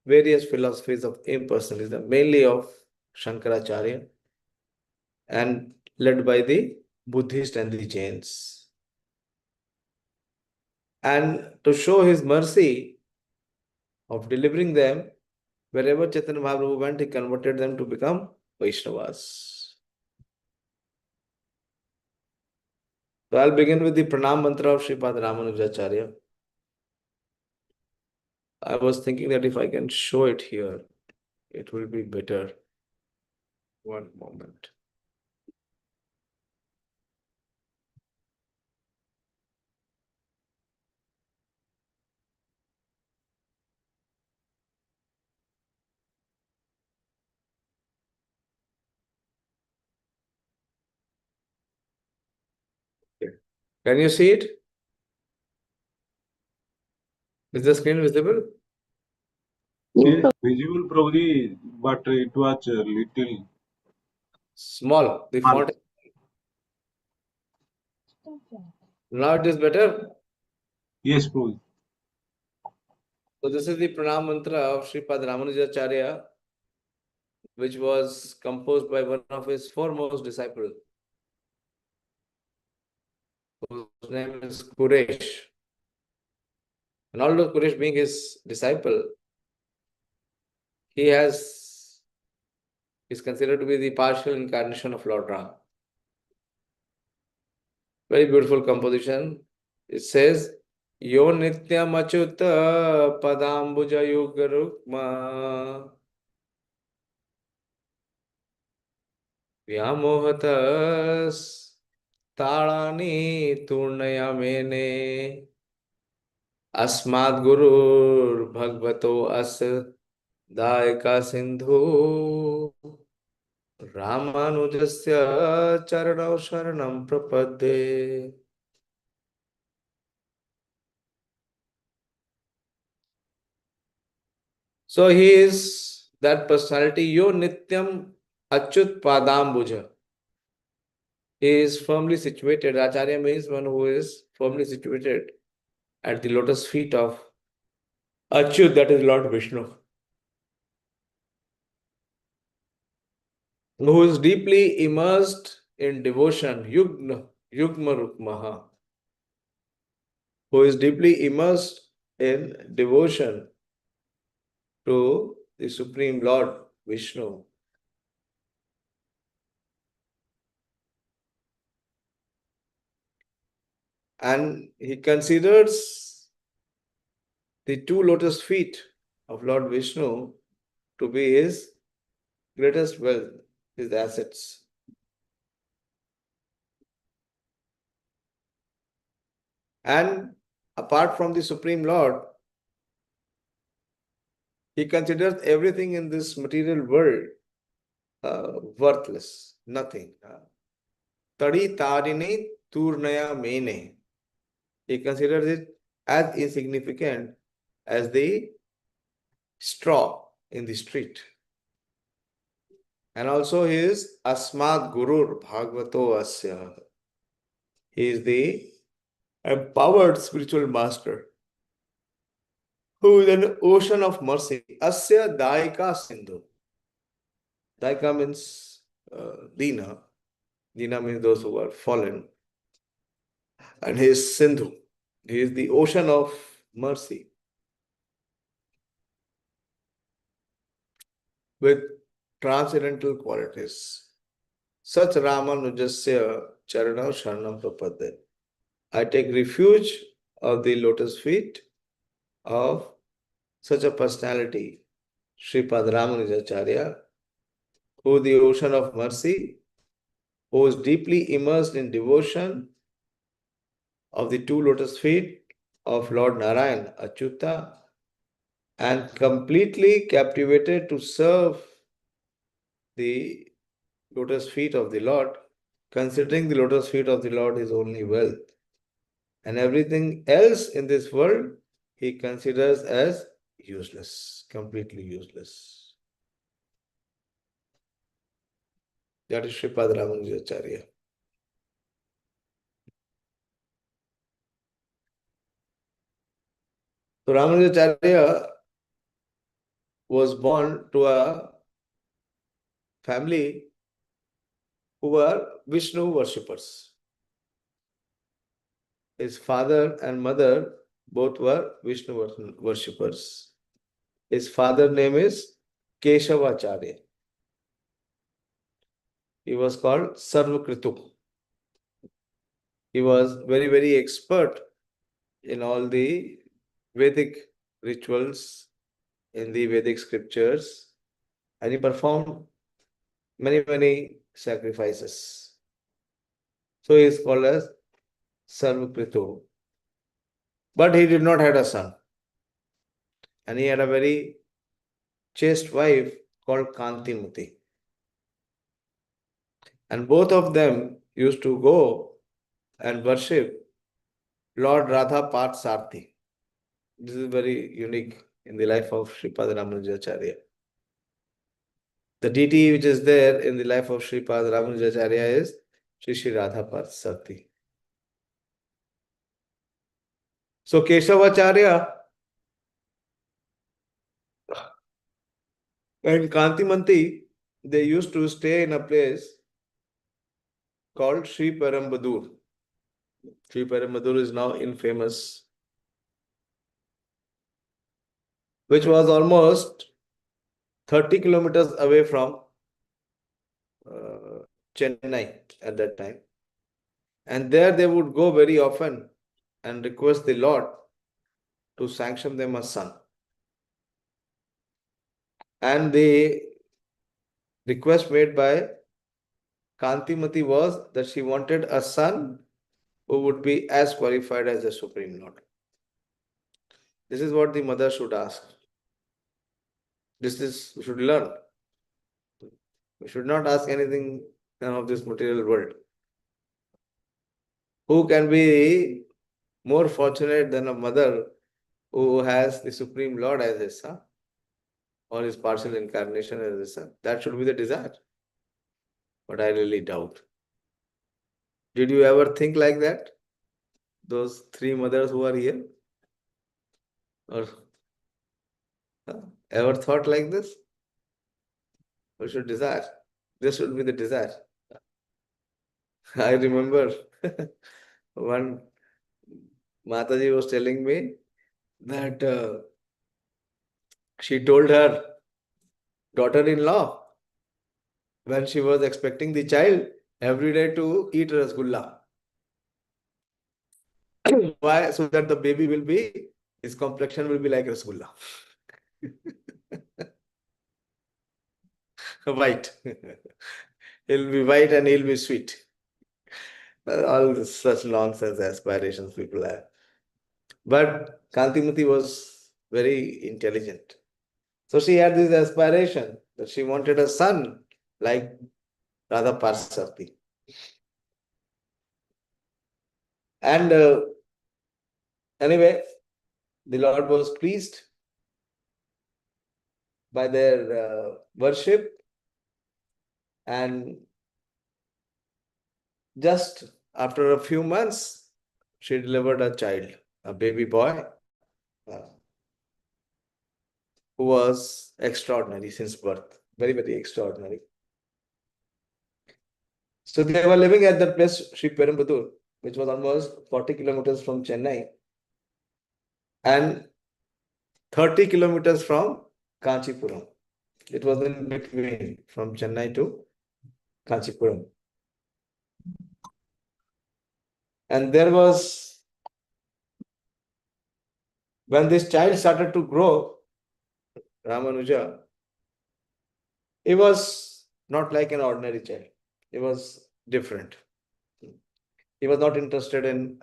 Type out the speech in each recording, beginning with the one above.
various philosophies of impersonalism, mainly of Shankaracharya, and led by the Buddhists and the Jains. And to show his mercy of delivering them, wherever Chaitanya Mahaprabhu went, he converted them to become Vaishnavas. So I'll begin with the Pranam Mantra of Sripad Ramanujacharya. I was thinking that if I can show it here, it will be better. One moment. Okay. Can you see it? Is the screen visible? Yes, visible probably, but it was little Small. The small. font. Now it is better. Yes, probably. So this is the Pranam Mantra of Sripad Ramanujacharya, which was composed by one of his foremost disciples, whose name is Kuresh. And although Kuresh being his disciple, he is considered to be the partial incarnation of Lord Ram. Very beautiful composition. It says, Yo nityam achyuta padambuja yuga rukma vyamohatas talani turnaya mene अस्माद् गुरुर्भगवतो अस्य दायका सिंधु रामानुजस्य चरणौ शरणं प्रपद्ये. So he is that personality, Yo Nityam Achyut Padambuja. He is firmly situated. Acharya means one who is firmly situated at the lotus feet of Achyut, that is Lord Vishnu, who is deeply immersed in devotion, Yugma Rukmaha, who is deeply immersed in devotion to the Supreme Lord Vishnu. And he considers the two lotus feet of Lord Vishnu to be his greatest wealth, his assets. And apart from the Supreme Lord, he considers everything in this material world worthless, nothing. Tadi tarini turnaya mene. He considers it as insignificant as the straw in the street. And also he is Asmad Gurur Bhagavato Asya. He is the empowered spiritual master who is an ocean of mercy. Asya Daika Sindhu. Daika means Dina. Dina means those who are fallen. And he is Sindhu. He is the ocean of mercy with transcendental qualities. Such Ramanujasya Charana Sharanam Prapadde. I take refuge of the lotus feet of such a personality, Sripad Ramanujacharya, who the ocean of mercy, who is deeply immersed in devotion of the two lotus feet of Lord Narayan, Achyuta, and completely captivated to serve the lotus feet of the Lord, considering the lotus feet of the Lord is only wealth. And everything else in this world he considers as useless, completely useless. That is Sripad Ramanujacharya. So Ramanujacharya was born to a family who were Vishnu worshippers. His father and mother both were Vishnu worshippers. His father name is Keshavacharya. He was called Sarvakritu. He was very, very expert in all the Vedic rituals, in the Vedic scriptures, and he performed many, many sacrifices. So he is called as Sarvakritu. But he did not have a son. And he had a very chaste wife called Kantimati. And both of them used to go and worship Lord Radha Parthasarathi. This is very unique in the life of Sripad Ramanujacharya. The deity which is there in the life of Sripad Ramanujacharya is Shri Radha Parthasarathi. So Keshavacharya and Kantimanti, they used to stay in a place called Sri Parambadur. Sri Parambadur is now infamous, which was almost 30 kilometers away from Chennai at that time. And there they would go very often and request the Lord to sanction them a son. And the request made by Kantimati was that she wanted a son who would be as qualified as the Supreme Lord. This is what the mother should ask. This is, we should learn. We should not ask anything of this material world. Who can be more fortunate than a mother who has the Supreme Lord as his son, or his partial incarnation as his son? That should be the desire. But I really doubt. Did you ever think like that? Those three mothers who are here? Or ever thought like this? We should desire. This should be the desire. I remember one Mataji was telling me that she told her daughter-in-law when she was expecting the child every day to eat rasgulla. Why? So that the baby will be, his complexion will be like rasgulla. White. He'll be white and he'll be sweet. All such nonsense aspirations people have. But Kantimati was very intelligent. So she had this aspiration that she wanted a son like Radha Parthasarathi. And anyway, the Lord was pleased by their worship, and just after a few months, she delivered a child, a baby boy, who was extraordinary since birth, very, very extraordinary. So they were living at that place, Sri Perumbudur, which was almost 40 kilometers from Chennai and 30 kilometers from Kanchipuram. It was in between from Chennai to Kanchipuram. And there was, when this child started to grow, Ramanuja, he was not like an ordinary child. He was different. He was not interested in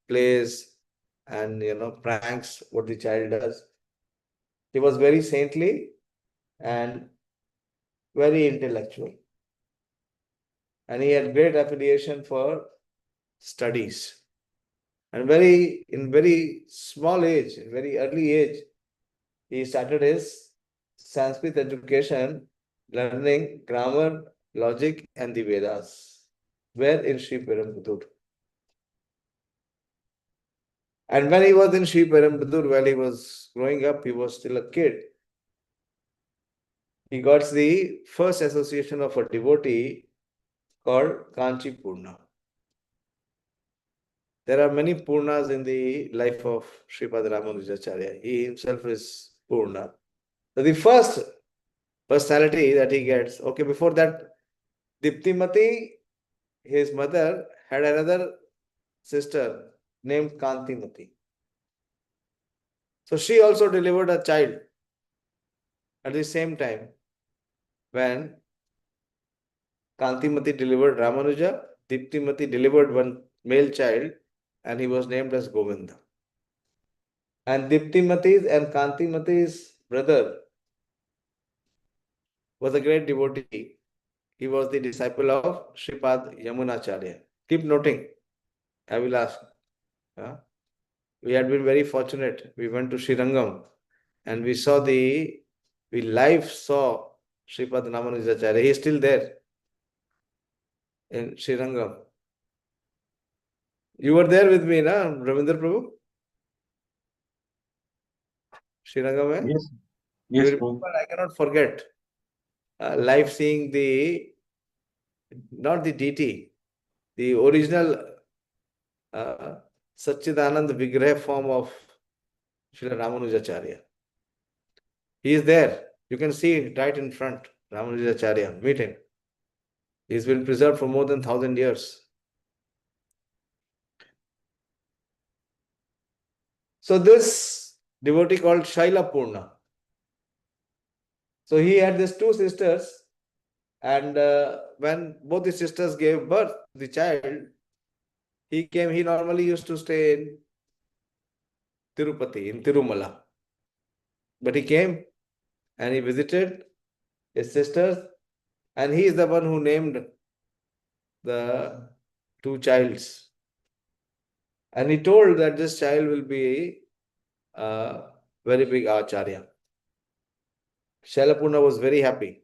plays and pranks, what the child does. He was very saintly and very intellectual. And he had great appreciation for studies. And in very small age, in very early age, he started his Sanskrit education, learning grammar, logic, and the Vedas. Where? In Sri Perumbudur. And when he was in Sri Perumbudur, while he was growing up, he was still a kid. He got the first association of a devotee called Kanchi Purna. There are many Purnas in the life of Sripad Ramanujacharya. He himself is Purna. So the first personality that he gets, okay, before that, Diptimati, his mother, had another sister named Kantimati. So she also delivered a child at the same time. When Kantimati delivered Ramanuja, Diptimati delivered one male child and he was named as Govinda. And Diptimati's and Kantimati's brother was a great devotee. He was the disciple of Sripad Yamunacharya. Keep noting. I will ask. We had been very fortunate. We went to Srirangam and we live saw Sripad Ramanujacharya. He is still there in Srirangam. You were there with me, na, Ravindra Prabhu? Srirangam, eh? Yes. You Yes, remember, Prabhu. I cannot forget live seeing not the DT, the original Satchidanand Vigraha form of Srila Ramanujacharya. He is there. You can see it right in front, Ramanujacharya. Meet him. He's been preserved for more than 1,000 years. So this devotee called Shaila Purna. So he had these two sisters, and when both the sisters gave birth to the child, he normally used to stay in Tirupati, in Tirumala. But he came and he visited his sisters, and he is the one who named the two childs. And he told that this child will be a very big Acharya. Shailapurna was very happy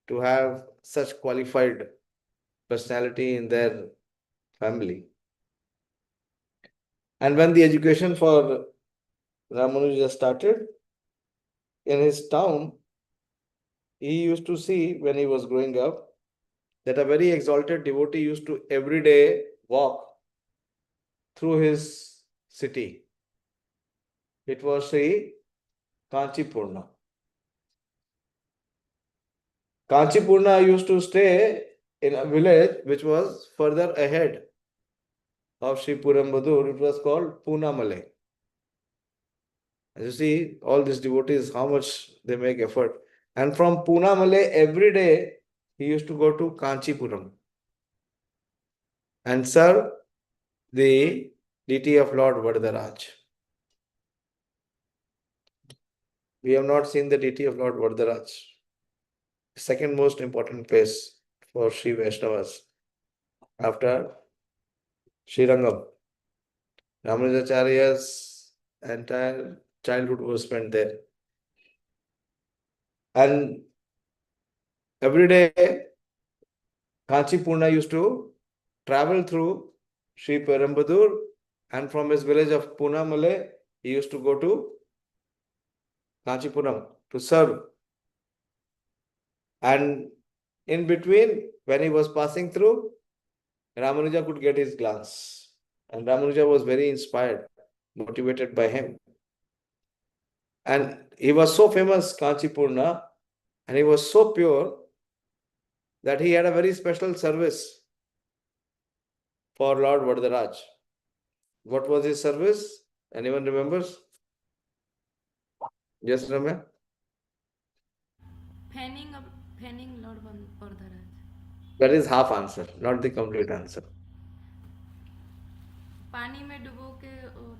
to have such qualified personality in their family. And when the education for Ramanuja started, in his town, he used to see when he was growing up that a very exalted devotee used to every day walk through his city. It was Sri Kanchipurna. Kanchipurna used to stay in a village which was further ahead of Sri Purambadur. It was called Punamale. As you see, all these devotees, how much they make effort. And from Punamale, every day, he used to go to Kanchipuram and serve the deity of Lord Varadaraj. We have not seen the deity of Lord Varadaraj. Second most important place for Sri Vaishnavas after Srirangam. Ramanujacharya's entire childhood was spent there. And every day, Kanchipurna used to travel through Sri Perumbudur, and from his village of Punamale, he used to go to Kanchipuram to serve. And in between, when he was passing through, Ramanuja could get his glance. And Ramanuja was very inspired, motivated by him. And he was so famous, Kanchipurna, and he was so pure that he had a very special service for Lord Varadaraj. What was his service? Anyone remembers? Yes, Ramya? Fanning Lord Vardharaj. That is half answer, not the complete answer. पानी में डुबो के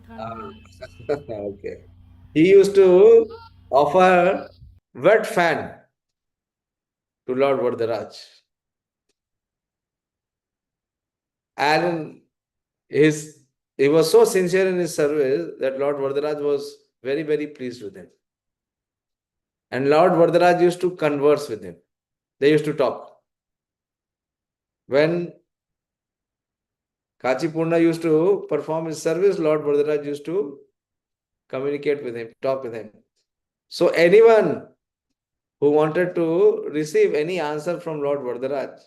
ठंड Okay. He used to offer wet fan to Lord Varadaraj. And he was so sincere in his service that Lord Varadaraj was very, very pleased with him. And Lord Varadaraj used to converse with him. They used to talk. When Kachipurna used to perform his service. Lord Varadaraj used to communicate with him, talk with him. So anyone who wanted to receive any answer from Lord Varadaraj,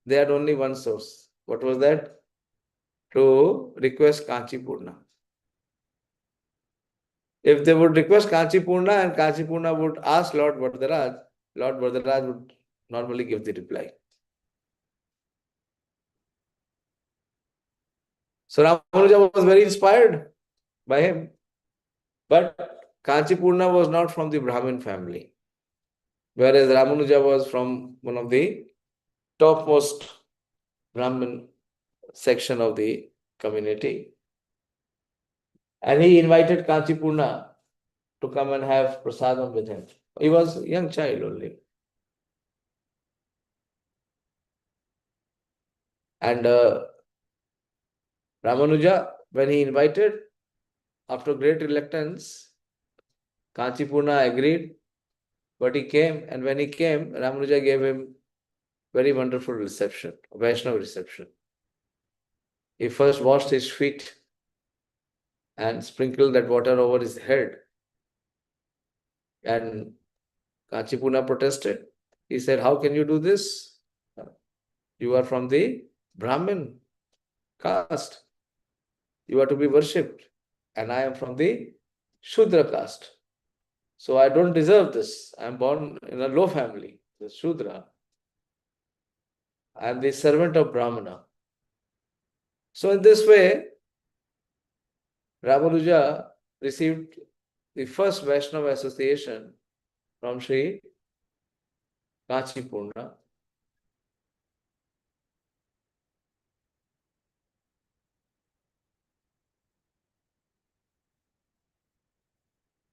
they had only one source. What was that? To request Kachipurna. If they would request Kachipurna and Kachipurna would ask Lord Varadaraj would normally give the reply. So Ramanuja was very inspired by him. But Kachipurna was not from the Brahmin family, whereas Ramanuja was from one of the topmost Brahmin section of the community. And he invited Kachipurna to come and have prasadam with him. He was a young child only. And Ramanuja, when he invited, after great reluctance, Kachipurna agreed, but he came, and when he came, Ramanuja gave him very wonderful reception, Vaishnava reception. He first washed his feet and sprinkled that water over his head. And Kachipurna protested. He said, "How can you do this? You are from the Brahmin caste. You are to be worshipped. And I am from the Shudra caste. So I don't deserve this. I am born in a low family, the Shudra. I am the servant of Brahmana." So in this way, Ramanuja received the first Vaishnava association from Sri Kachipurna.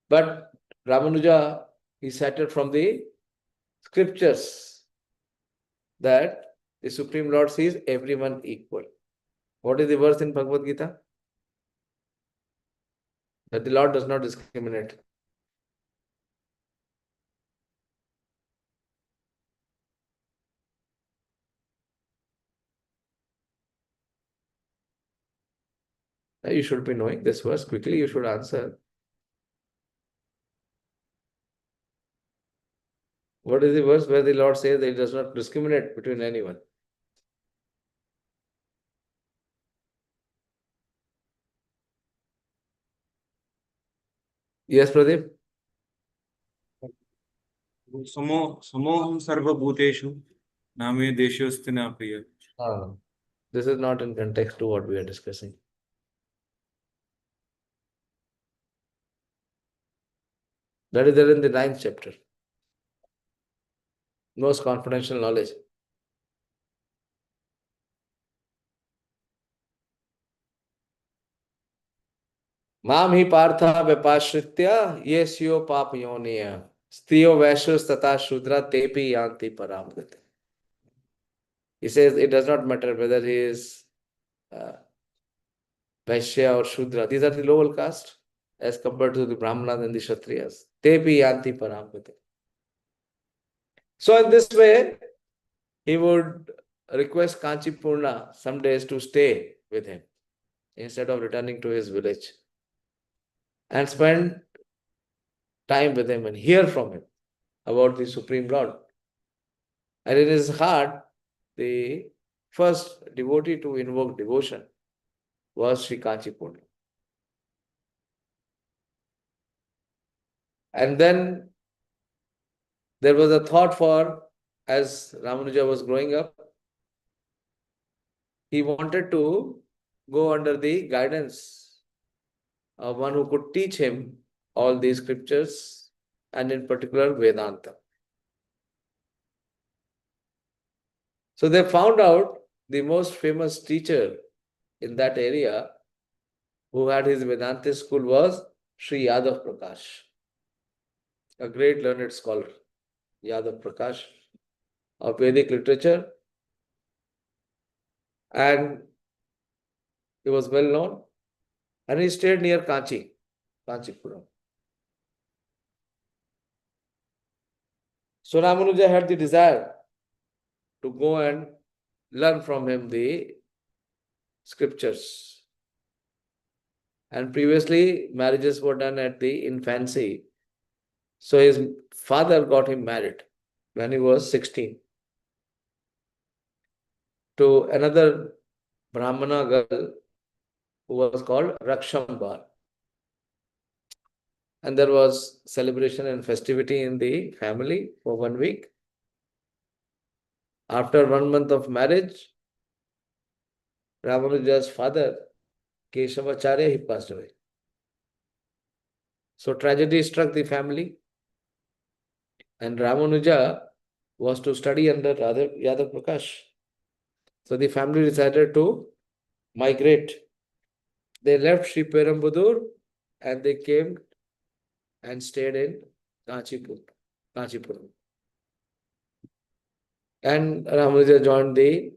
But Ramanuja, he cited from the scriptures that the Supreme Lord sees everyone equal. What is the verse in Bhagavad Gita? That the Lord does not discriminate. You should be knowing this verse. Quickly, you should answer. What is the verse where the Lord says that He does not discriminate between anyone? Yes, Pradeep? समोहं सर्वभूतेषु नामे देशोऽस्ति न प्रिय. This is not in context to what we are discussing. That is there in the 9th chapter. Most confidential knowledge. माम ही पार्था व्यपाश्रित्य ये स्यो पाप योनिय स्त्रियो वैश्यस्तथा शूद्रा तेपि यान्ति पराम गति. He says it does not matter whether he is Vaishya or Shudra. These are the lower caste as compared to the Brahmanas and the Kshatriyas. Tepi yanti paramgati. So in this way, he would request Kanchipurna some days to stay with him instead of returning to his village and spend time with him and hear from him about the Supreme Lord. And in his heart, the first devotee to invoke devotion was Sri Kanchipurna. And then there was a thought for, as Ramanuja was growing up, he wanted to go under the guidance of one who could teach him all these scriptures and in particular Vedanta. So they found out the most famous teacher in that area who had his Vedanta school was Sri Yadav Prakash, a great learned scholar, Yadav Prakash, of Vedic literature, and he was well known, and he stayed near Kanchipuram. So Ramanuja had the desire to go and learn from him the scriptures. And previously, marriages were done at the infancy. So his father got him married when he was 16 to another Brahmana girl who was called Rakshambar. And there was celebration and festivity in the family for 1 week. After 1 month of marriage, Ramanuja's father, Keshavacharya, he passed away. So tragedy struck the family, and Ramanuja was to study under Yadav Prakash. So the family decided to migrate. They left Sri Perumbudur and they came and stayed in Kanchipuram. And Ramanuja joined the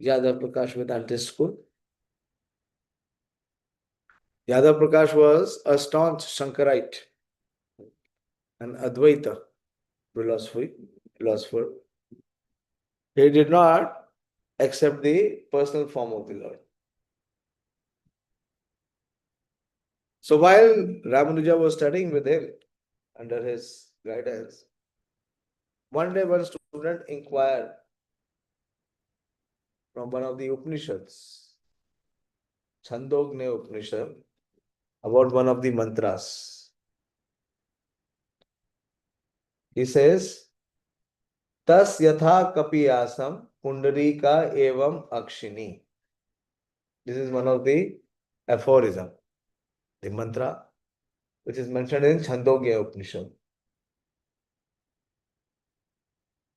Yadav Prakash Vedanta school. Yadav Prakash was a staunch Shankarite, an Advaita philosopher. He did not accept the personal form of the Lord. So while Ramanuja was studying with him under his guidance, one day one student inquired from one of the Upanishads, Chandognya Upanishad, about one of the mantras. He says, Tas yatha kapiyasam pundarika evam akshini. This is one of the aphorism, the mantra, which is mentioned in Chandogya Upanishad.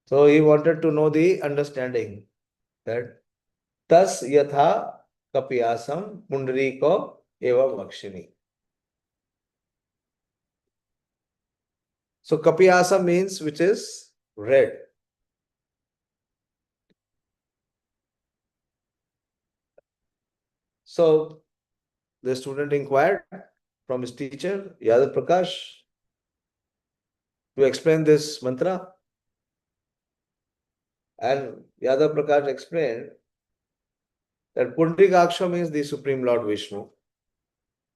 So he wanted to know the understanding that Tas yatha kapiyasam pundarika evam akshini. So kapiyasa means which is red. So the student inquired from his teacher, Yadav Prakash, to explain this mantra. And Yadav Prakash explained that Pundrikaksha means the Supreme Lord Vishnu.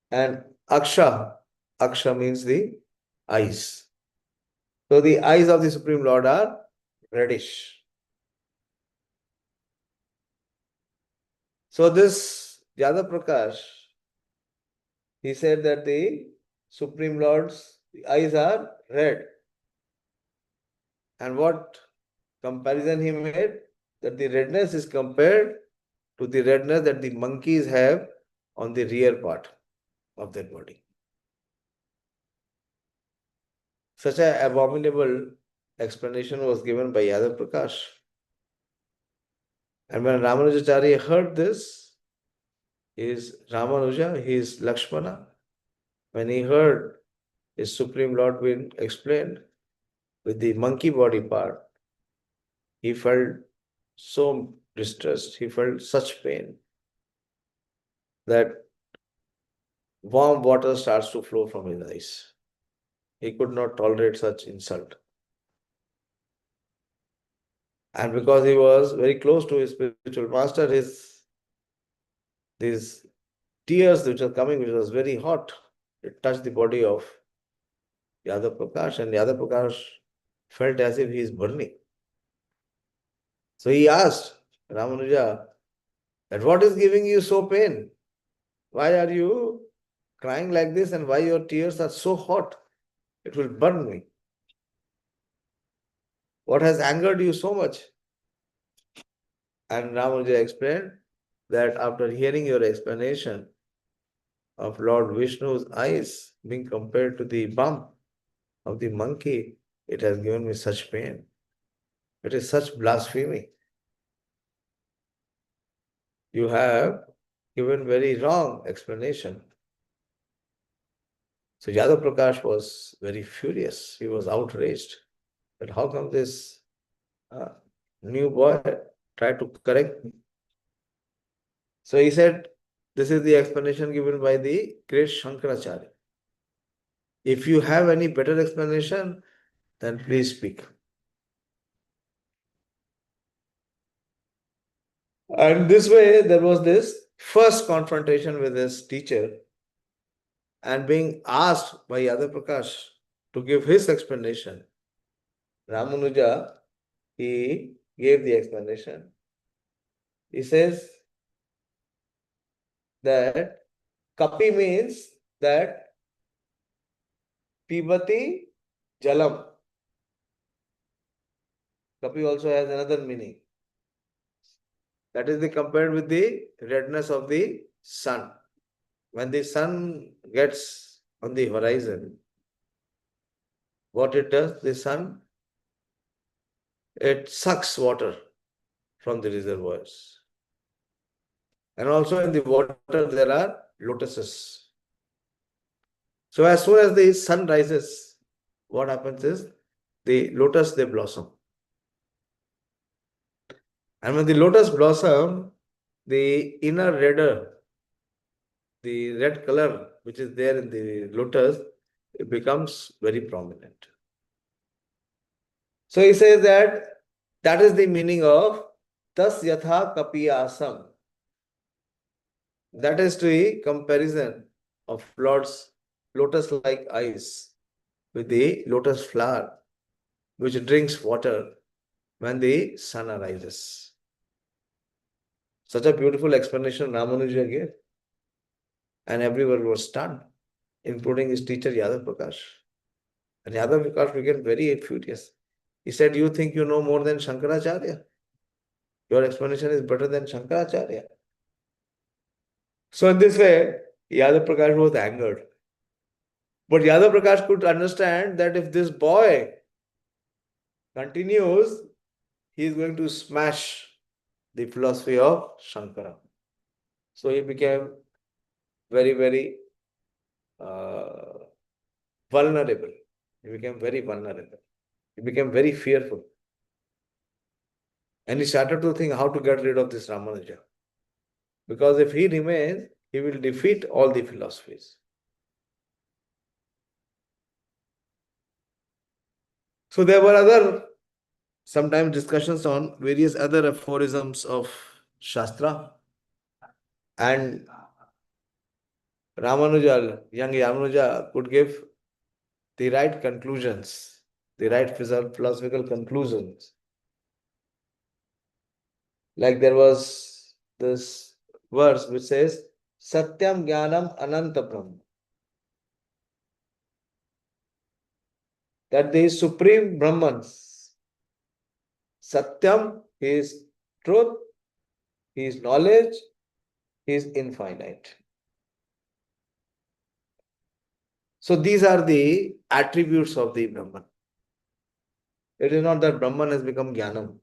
And Aksha means the eyes. So the eyes of the Supreme Lord are reddish. So this Yadav Prakash, he said that the Supreme Lord's eyes are red. And what comparison he made? That the redness is compared to the redness that the monkeys have on the rear part of their body. Such an abominable explanation was given by Yadav Prakash. And when Ramanujacharya heard this, his Ramanuja, his Lakshmana, when he heard his Supreme Lord being explained with the monkey body part, he felt so distressed, he felt such pain that warm water starts to flow from his eyes. He could not tolerate such insult. And because he was very close to his spiritual master, these tears which were coming, which was very hot, it touched the body of Yadav Prakash, and Yadav Prakash felt as if he is burning. So he asked Ramanuja that what is giving you so pain? Why are you crying like this and why your tears are so hot? It will burn me. What has angered you so much? And Ramanuja explained that after hearing your explanation of Lord Vishnu's eyes being compared to the bump of the monkey, it has given me such pain. It is such blasphemy. You have given very wrong explanation. So Yadav Prakash was very furious. He was outraged that how come this new boy tried to correct me? So he said, this is the explanation given by the great Shankaracharya. If you have any better explanation, then please speak. And this way, there was this first confrontation with his teacher, and being asked by Yadav Prakash to give his explanation. Ramanuja, he gave the explanation. He says that Kapi means that Pibati Jalam. Kapi also has another meaning. That is compared with the redness of the sun. When the sun gets on the horizon, what it does, the sun, it sucks water from the reservoirs. And also in the water there are lotuses. So as soon as the sun rises, what happens is the lotus, they blossom. And when the lotus blossom, the inner redder, the red color which is there in the lotus, it becomes very prominent. So he says that is the meaning of tas yatha kapiyasam. That is the comparison of Lord's lotus-like eyes with the lotus flower, which drinks water when the sun arises. Such a beautiful explanation Ramanuja gave. And everyone was stunned, including his teacher Yadav Prakash. And Yadav Prakash became very furious. He said, "You think you know more than Shankaracharya? Your explanation is better than Shankaracharya." So in this way, Yadav Prakash was angered. But Yadav Prakash could understand that if this boy continues, he is going to smash the philosophy of Shankara. So he became very, very vulnerable. He became very vulnerable. He became very fearful. And he started to think how to get rid of this Ramanuja. Because if he remains, he will defeat all the philosophies. So there were other, sometimes discussions on various other aphorisms of Shastra. And Ramanuja, young Ramanuja, could give the right conclusions, the right philosophical conclusions. Like there was this verse which says, Satyam Jnanam Ananta Brahma. That the Supreme Brahman, Satyam, is truth, he is knowledge, he is infinite. So these are the attributes of the Brahman. It is not that Brahman has become Jnanam,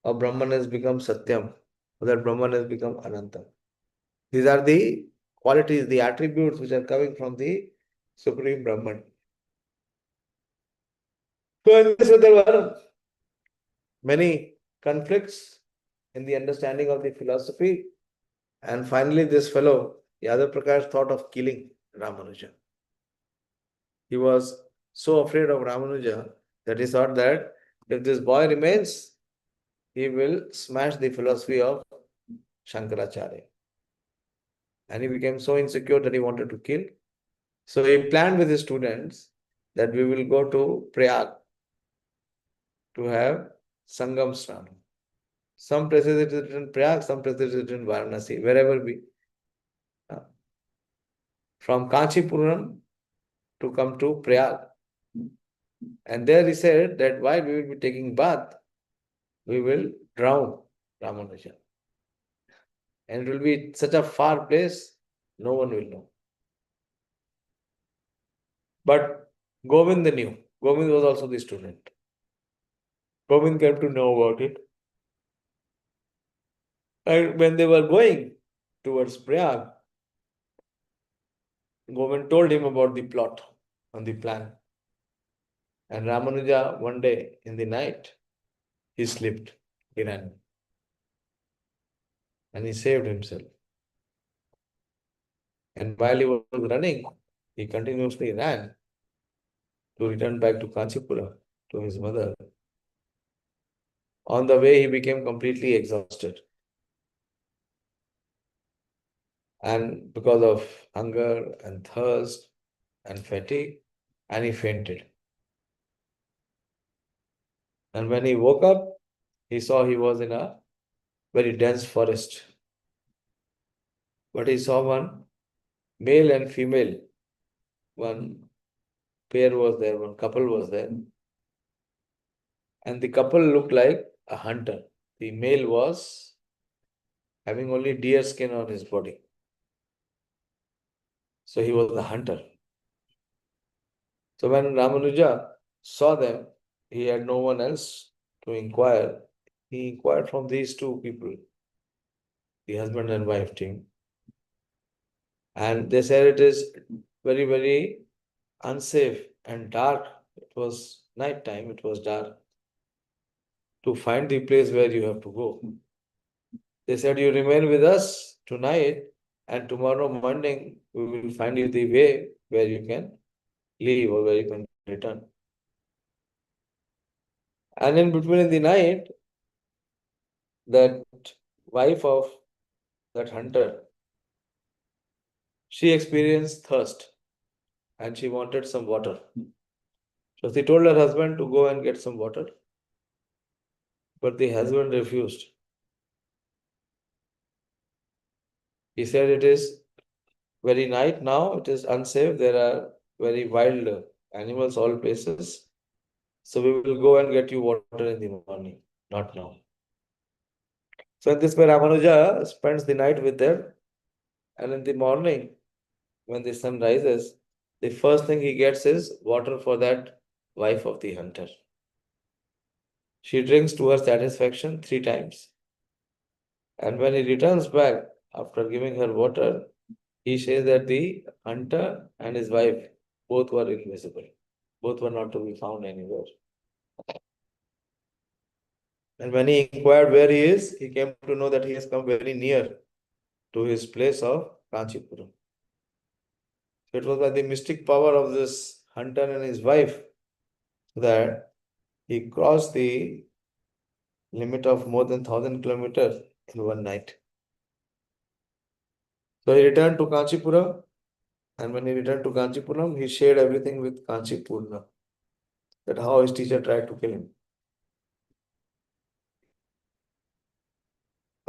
or Brahman has become Satyam, or that Brahman has become Ananta. These are the qualities, the attributes which are coming from the Supreme Brahman. So there were many conflicts in the understanding of the philosophy. And finally, this fellow, Yadav Prakash, thought of killing Ramanuja. He was so afraid of Ramanuja that he thought that if this boy remains, he will smash the philosophy of Shankaracharya. And he became so insecure that he wanted to kill. So he planned with his students that we will go to Prayag to have Sangam Snanam. Some places it is written Prayag, some places it is written Varanasi, wherever we. From Kanchipuram to come to Prayag. And there he said that while we will be taking bath, we will drown Ramanuja. And it will be such a far place, no one will know. But Govind knew. Govind was also the student. Govind came to know about it. And when they were going towards Prayag, Govind told him about the plot and the plan. And Ramanuja, one day in the night, he slipped, he ran. And he saved himself. And while he was running, he continuously ran to return back to Kanchipura, to his mother. On the way, he became completely exhausted. and because of hunger and thirst and fatigue, and he fainted. And when he woke up, he saw he was in a very dense forest. But he saw one male and female, one pair was there, one couple was there. And the couple looked like a hunter. The male was having only deer skin on his body. So he was the hunter. So when Ramanuja saw them, he had no one else to inquire. He inquired from these two people, the husband and wife team. And they said it is very, very unsafe and dark. It was night time, it was dark. To find the place where you have to go. They said, you remain with us tonight, and tomorrow morning we will find you the way where you can leave or where you can return. And in between in the night, that wife of that hunter, she experienced thirst and she wanted some water. So she told her husband to go and get some water, but the husband refused. He said, it is very night now, it is unsafe, there are very wild animals all places. So we will go and get you water in the morning, not now. So in this way, Ramanuja spends the night with them, and in the morning, when the sun rises, the first thing he gets is water for that wife of the hunter. She drinks to her satisfaction 3 times. And when he returns back after giving her water, he says that the hunter and his wife both were invisible. Both were not to be found anywhere. And when he inquired where he is, he came to know that he has come very near to his place of Kanchipuram. So it was by the mystic power of this hunter and his wife that he crossed the limit of more than 1,000 kilometers in one night. So he returned to Kanchipuram, and when he returned to Kanchipuram, he shared everything with Kanchipurna, that how his teacher tried to kill him.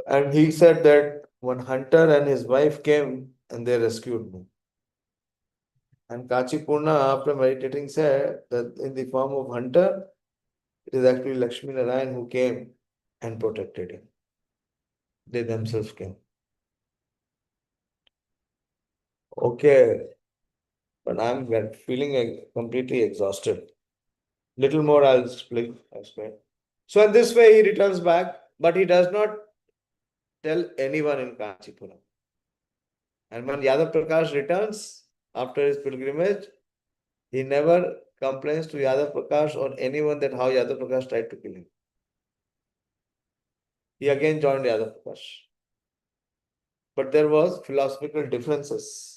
And he said that one hunter and his wife came and they rescued me. And Kachipurna, after meditating, said that in the form of hunter, it is actually Lakshmi Narayan who came and protected him. They themselves came. Okay, but I'm feeling completely exhausted. Little more I'll explain. So in this way he returns back, but he does not tell anyone in Kanchipuram. And when Yadav Prakash returns after his pilgrimage, he never complains to Yadav Prakash or anyone that how Yadav Prakash tried to kill him. He again joined Yadav Prakash. But there was philosophical differences.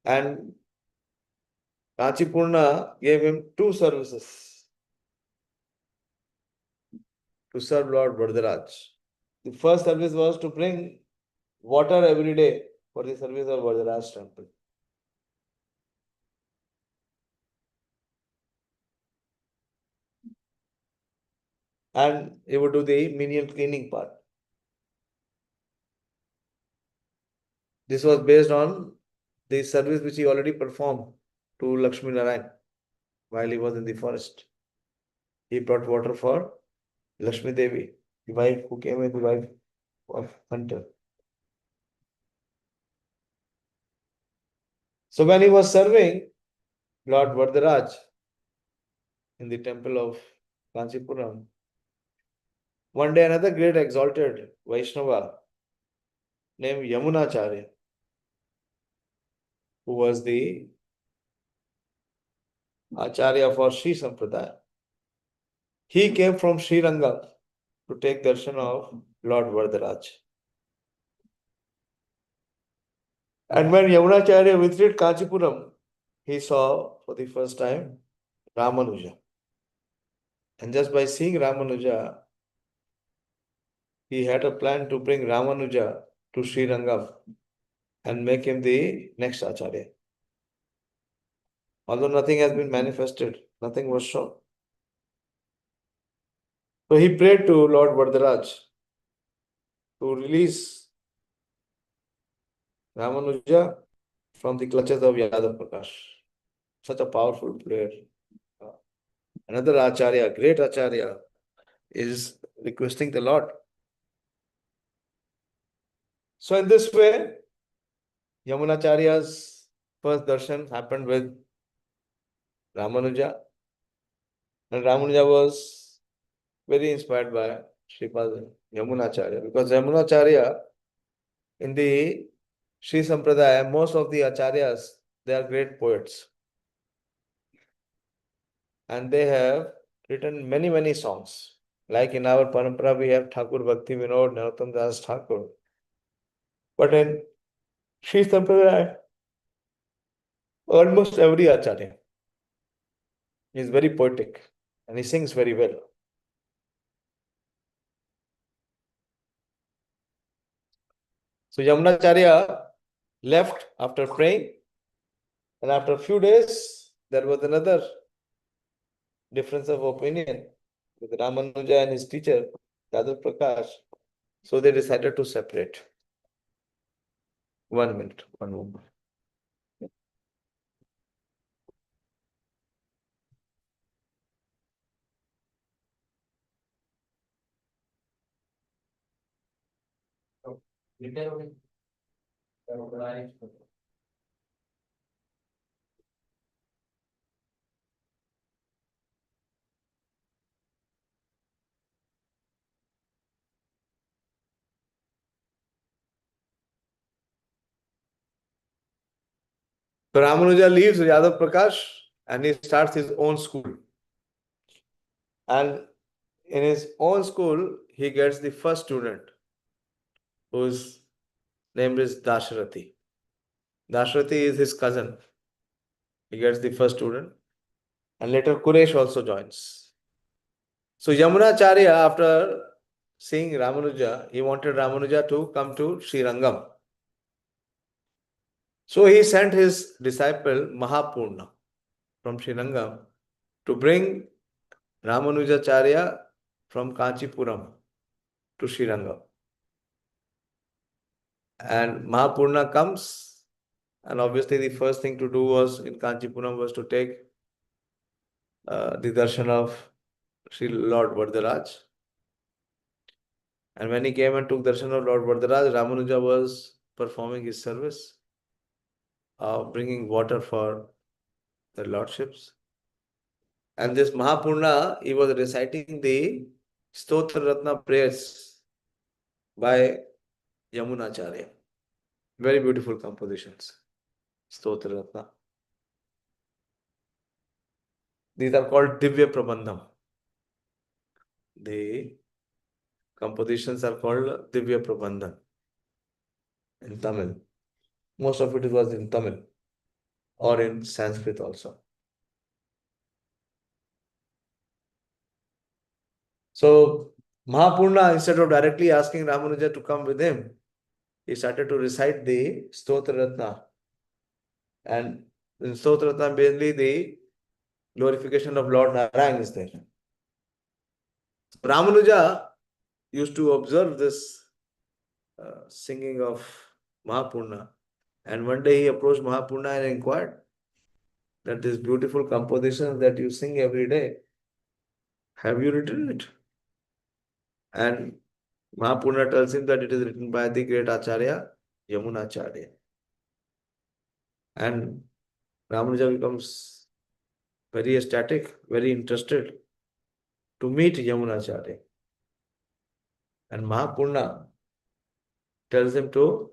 And Kanchipurna gave him 2 services to serve Lord Varadaraj. The first service was to bring water every day for the service of Varadaraj temple. And he would do the menial cleaning part. This was based on the service which he already performed to Lakshmi Narayan while he was in the forest. He brought water for Lakshmi Devi, the wife who came with the wife of hunter. So when he was serving Lord Varadaraj in the temple of Kanchipuram, one day another great exalted Vaishnava named Yamunacharya, who was the Acharya for Sri Sampradaya, he came from Sri Rangam to take darshan of Lord Varadaraj. And when Yamunacharya visited Kanchipuram, he saw for the first time Ramanuja. And just by seeing Ramanuja, he had a plan to bring Ramanuja to Srirangam and make him the next Acharya. Although nothing has been manifested, nothing was shown. So he prayed to Lord Varadaraj to release Ramanuja from the clutches of Yadav Prakash. Such a powerful prayer. Another Acharya, great Acharya, is requesting the Lord. So in this way, Yamunacharya's first darshan happened with Ramanuja. And Ramanuja was very inspired by Sripad Yamunacharya, because Yamunacharya in the Sri Sampradaya, most of the Acharyas, they are great poets. And they have written many, many songs. Like in our Parampara, we have Thakur Bhakti Vinod, Narottam Das Thakur. But in Sri Sampradaya, almost every Acharya is very poetic and he sings very well. So Yamunacharya left after praying, and after a few days, there was another difference of opinion with Ramanuja and his teacher, Yadav Prakash. So they decided to separate. 1 minute, one moment. So Ramanuja leaves Yadav Prakash and he starts his own school. And in his own school, he gets the first student, whose name is Dashrathi. Dashrathi is his cousin. He gets the first student. And later Kuresh also joins. So Yamunacharya, after seeing Ramanuja, he wanted Ramanuja to come to Srirangam. So he sent his disciple Mahapurna from Srirangam to bring Ramanujacharya from Kanchipuram to Srirangam. And Mahapurna comes, and obviously the first thing to do was in Kanchipuram was to take the darshan of Sri Lord Varadaraj. And when he came and took darshan of Lord Varadaraj, Ramanuja was performing his service of bringing water for the lordships. And this Mahapurna, he was reciting the Stotra Ratna prayers by Yamunacharya. Very beautiful compositions. Stotra Ratna. These are called Divya Prabandham. The compositions are called Divya Prabandham in Tamil. Most of it was in Tamil or in Sanskrit also. So Mahapurna, instead of directly asking Ramanuja to come with him, he started to recite the Stotra Ratna. And in Stotra Ratna, mainly the glorification of Lord Narayan is there. Ramanuja used to observe this singing of Mahapurna. And one day he approached Mahapurna and inquired that this beautiful composition that you sing every day, have you written it? And Mahapurna tells him that it is written by the great Acharya, Yamunacharya. And Ramanuja becomes very ecstatic, very interested to meet Yamunacharya. And Mahapurna tells him to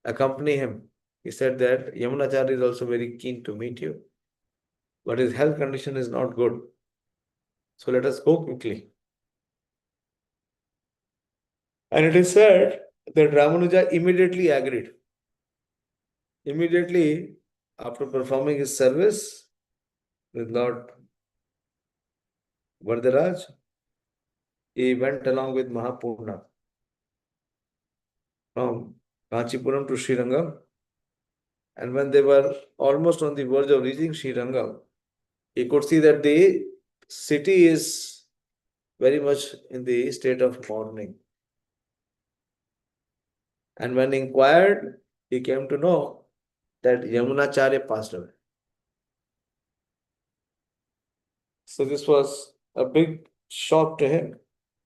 accompany him. He said that Yamunacharya is also very keen to meet you, but his health condition is not good. So let us go quickly. And it is said that Ramanuja immediately agreed. Immediately after performing his service with Lord Varadaraj, he went along with Mahapurna from Kanchipuram to Srirangam. And when they were almost on the verge of reaching Srirangam, he could see that the city is very much in the state of mourning. And when inquired, he came to know that Yamunacharya passed away. So this was a big shock to him.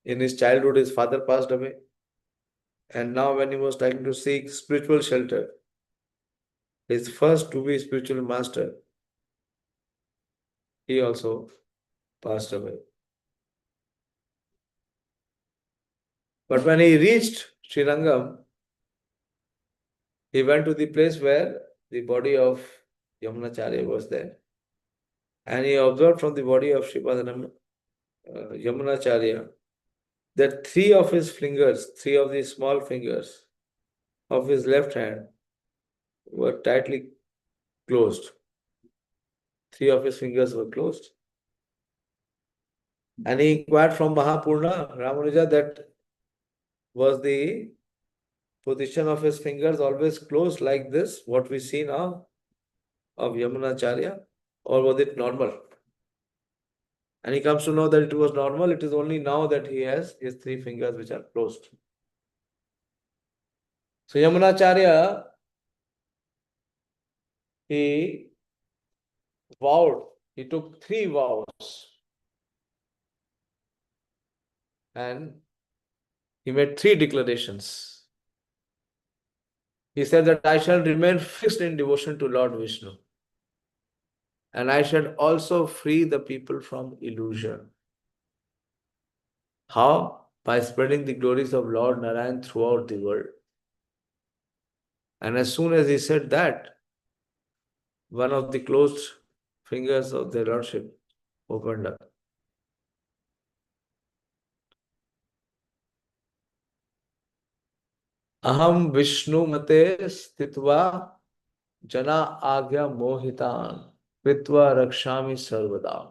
In his childhood, his father passed away. And now when he was trying to seek spiritual shelter, his first to be spiritual master, he also passed away. But when he reached Srirangam, he went to the place where the body of Yamunacharya was there. And he observed from the body of Sripadanam Yamunacharya that three of his fingers, three of the small fingers of his left hand were tightly closed. Three of his fingers were closed. And he inquired from Mahapurna, Ramanuja, that was the position of his fingers always closed like this, what we see now of Yamunacharya, or was it normal? And he comes to know that it was normal. It is only now that he has his three fingers which are closed. So Yamunacharya, he vowed, he took 3 vows. And he made 3 declarations. He said that I shall remain fixed in devotion to Lord Vishnu. And I shall also free the people from illusion. How? By spreading the glories of Lord Narayan throughout the world. And as soon as he said that, one of the closed fingers of the Lordship opened up. Aham Vishnu mate stitva jana agya mohitan kritva rakshami sarvada.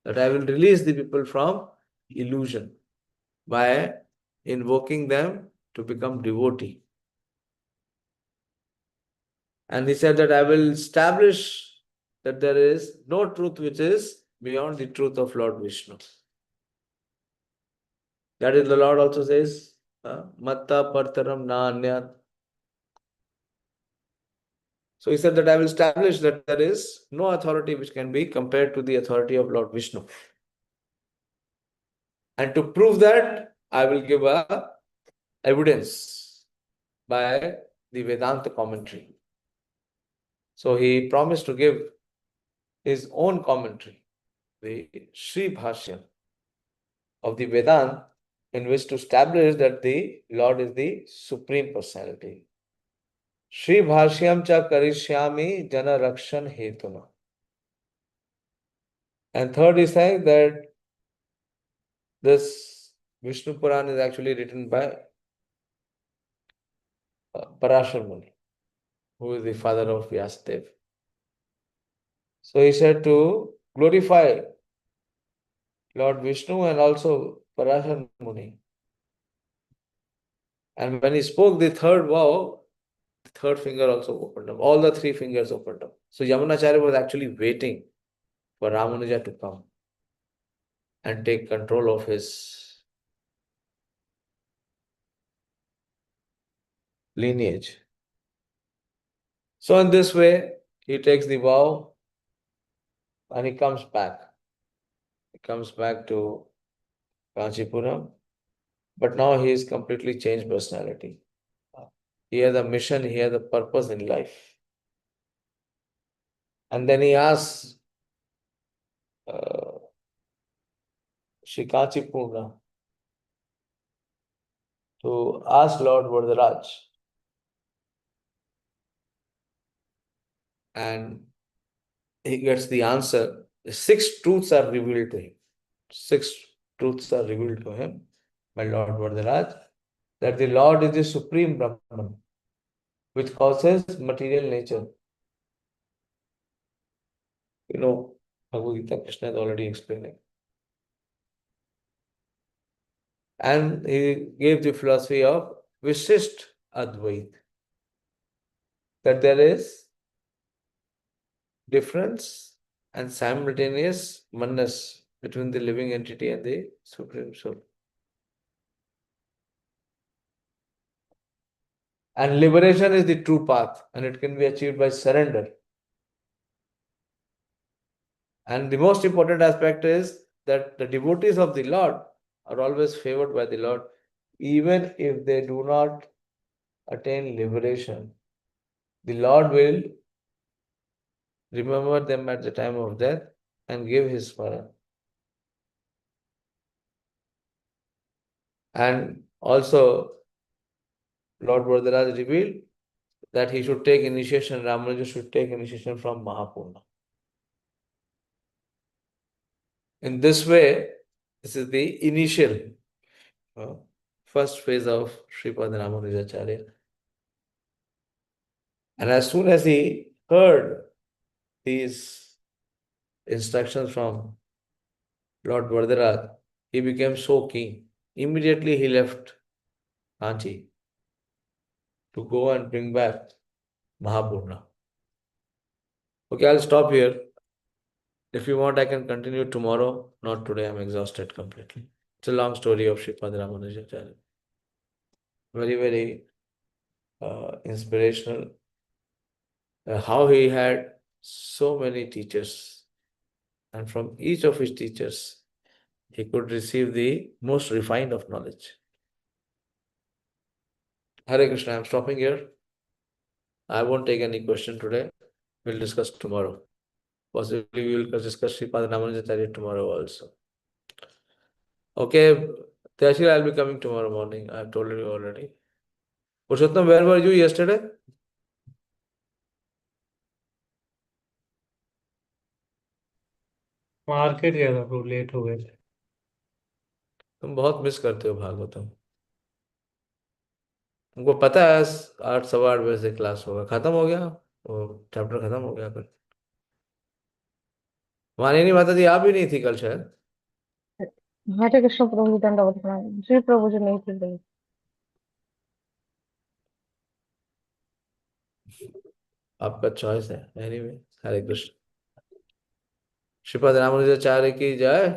That I will release the people from illusion by invoking them to become devotee. And he said that I will establish that there is no truth which is beyond the truth of Lord Vishnu. That is, the Lord also says, Matta Partaram Na Anyat. So he said that I will establish that there is no authority which can be compared to the authority of Lord Vishnu. And to prove that, I will give a evidence by the Vedanta commentary. So he promised to give his own commentary, the Sri Bhashya of the Vedanta, in which to establish that the Lord is the Supreme Personality. Sri Bhashyam cha karishyami jana rakshan hetuna. And third is saying that this Vishnu Puran is actually written by Parashar Muni, who is the father of Vyasadeva. So he said to glorify Lord Vishnu and also Parashar Muni. And when he spoke the third vow, the third finger also opened up. All the 3 fingers opened up. So Yamunacharya was actually waiting for Ramanuja to come and take control of his lineage. So in this way, he takes the vow and he comes back. He comes back to Kanchipuram, but now he is completely changed personality. He has a mission, he has a purpose in life. And then he asks Shri Kanchipurna to ask Lord Varadaraj. And he gets the answer. The 6 truths are revealed to him. 6 truths are revealed to him by Lord Varadaraj, that the Lord is the supreme Brahman, which causes material nature. You know, Bhagavad Gita, Krishna has already explained it. And he gave the philosophy of Vishisht Advait. That there is difference and simultaneous oneness between the living entity and the Supreme Soul. And liberation is the true path, and it can be achieved by surrender. And the most important aspect is that the devotees of the Lord are always favored by the Lord, even if they do not attain liberation. The Lord will remember them at the time of death and give his smaran. And also, Lord Varadaraj revealed that he should take initiation, Ramanuja should take initiation from Mahapurna. In this way, this is the initial first phase of Sripad Ramanujacharya. And as soon as he heard these instructions from Lord Varadaraj, he became so keen. Immediately he left Kanchi to go and bring back Mahapurna. Okay, I'll stop here. If you want, I can continue tomorrow. Not today, I'm exhausted completely. It's a long story of Sripad Ramanujacharya. Very, very inspirational. How he had so many teachers, and from each of his teachers, he could receive the most refined of knowledge. Hare Krishna, I'm stopping here. I won't take any question today. We'll discuss tomorrow. Possibly we will discuss Sripad Ramanujacharya tomorrow also. Okay, Dayāśīl, I'll be coming tomorrow morning. I've told you already. Purushottam, where were you yesterday? Market गया था bro, late हो गए थे। तुम बहुत miss करते हो भागवतम। तुमको पता है 8, 8:15 बजे से क्लास होगा, खत्म हो गया, वो चैप्टर खत्म हो गया कल। मानिनी माता जी आप भी नहीं थी कल शायद। हरे कृष्ण प्रभु दंडवत प्रणाम। जी प्रभु जी नहीं थी। आपका चॉइस है। एनीवे, हरे कृष्ण। श्रीपद रामानुजाचार्य की जय।